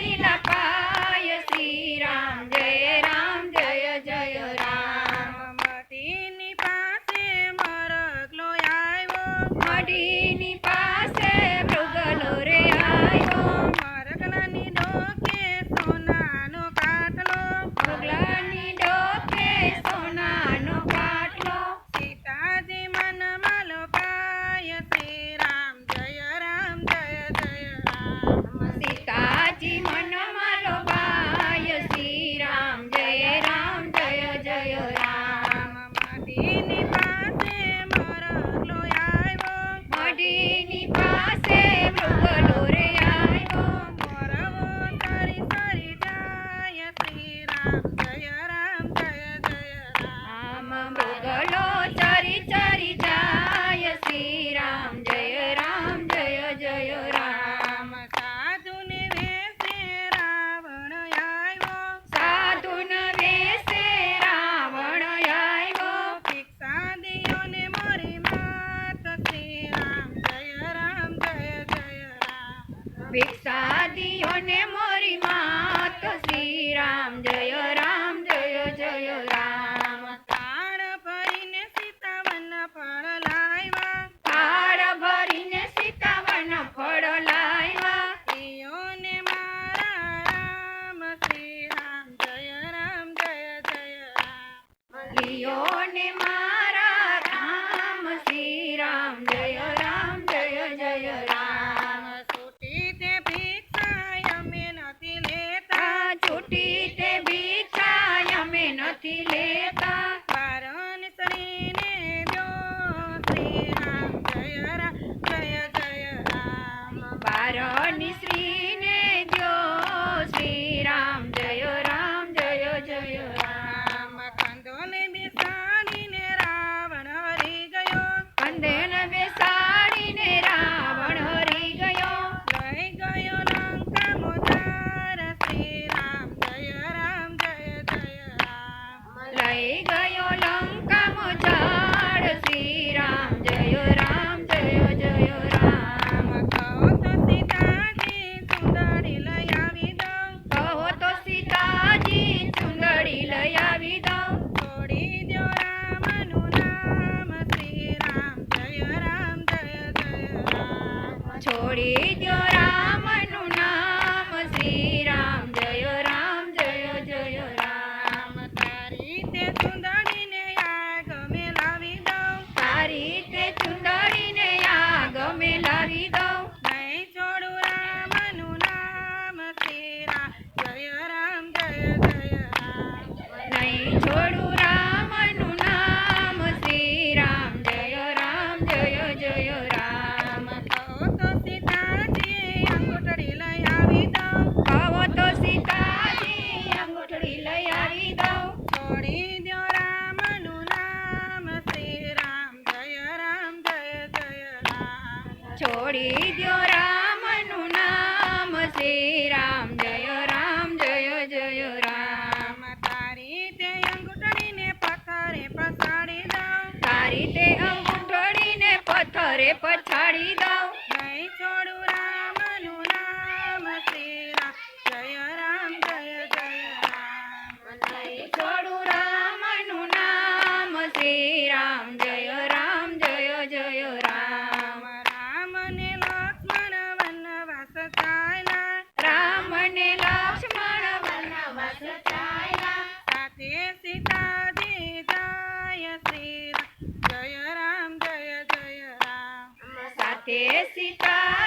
પાણીલા પાય શ્રી રામ જય જય રામ મઢીની પાસે મરઘલો આવ્યો મઢીની પાસે મૃગલો રે આવ્યો મરઘલાની ડોકે સોનાનો કાટલો મૃગલાની ડોકે સોનાનો પાટલો સીતાજી મનમાં લોકાય શ્રી રામ જય રામ સીતાજી મનમાં લોભાય શ્રી રામ જય જય રામ મઢીની પાસે મરઘલો આવ્યો મઢીની પાસે મૃગલો રે આવ્યો મોરવો સરી સરી જાય શ્રી રામ જય રામ આમ મૃગલો ચરી ચરી જાય શ્રી રામ જય રામ સાધુને વેશે રાવણ આવ્યો સાધુન વેશે રાવણ આવ્યો ભિક્ષા દિયો ને મોરી માત શ્રી રામ જય રામ ભિક્ષા દિયો ને મોરી માત શ્રી રામ જય રામ તાળ ભરીને સીતાવન ફળ લાવ્યા થાળ ભરીને સીતાવન ફળ લાવ્યા દિયોને મારા રામ શ્રી રામ જય રામ લિયો ને મારા રામ શ્રી રામ જય રામ છૂટી તે ભિક્ષા અમે નથી લેતા છૂટી તે ભિક્ષા અમે નથી લેતા વારણ શ્રીને જો શ્રી રામ જય રામ બારની શ્રીને દ્યો શ્રી રામ જય રામ કંદોને બેસાડીને રાવણ હરી ગયો કંદેન બેસાડીને રાવણ હરી ગયો લઈ ગયો લંકા મોજાર શ્રી રામ જય રામ લઈ ગયો લંકામાં ઝાડ શ્રી રામ જય રામ કહો તો સીતાજી સુંદરી લઈ આવી દઉં કહો તો સીતાજી ચુંદડી લઈ આવી દઉં છોડી દ્યો રામનું નામ શ્રી રામ જય રામ છોડી દ્યો રામનું નામ શ્રી રામ જય રામ તારી તે સુંદરીને આ ગમે લાવી દઉં તારી તે ચુંદડીને આ ગમે લાવી દઉં નહીં છોડું રામનું નામ શ્રી રામ જય રામ નહીં છોડું રામનું નામ શ્રી રામ જય રામ કહો તો સીતાજી અંગૂઠડી લઈ આવી દઉં કહો તો સીતાજી અંગૂઠડી લઈ આવી દઉં છોડી દ્યો રામનું નામ શ્રી રામ જય રામ છોડી દ્યો રામનું નામ શ્રી રામ જય રામ તારી તે અંગૂઠડીને પથ્થરે પછાડી દઉં તારી તે અંગૂઠડીને પથ્થરે પછાડી દઉં નહીં છોડું રામનું નામ શ્રી રામ જય રામ નહીં છોડું રામનું નામ શ્રી રામ જય રામ રામને લક્ષ્મણ વનવાસ ચાલ્યા રામ ને લક્ષ્મણ વનવાસ ચાલ્યા સાથે સીતાજી જાય શ્રી રામ જય રામ સાથે સીતા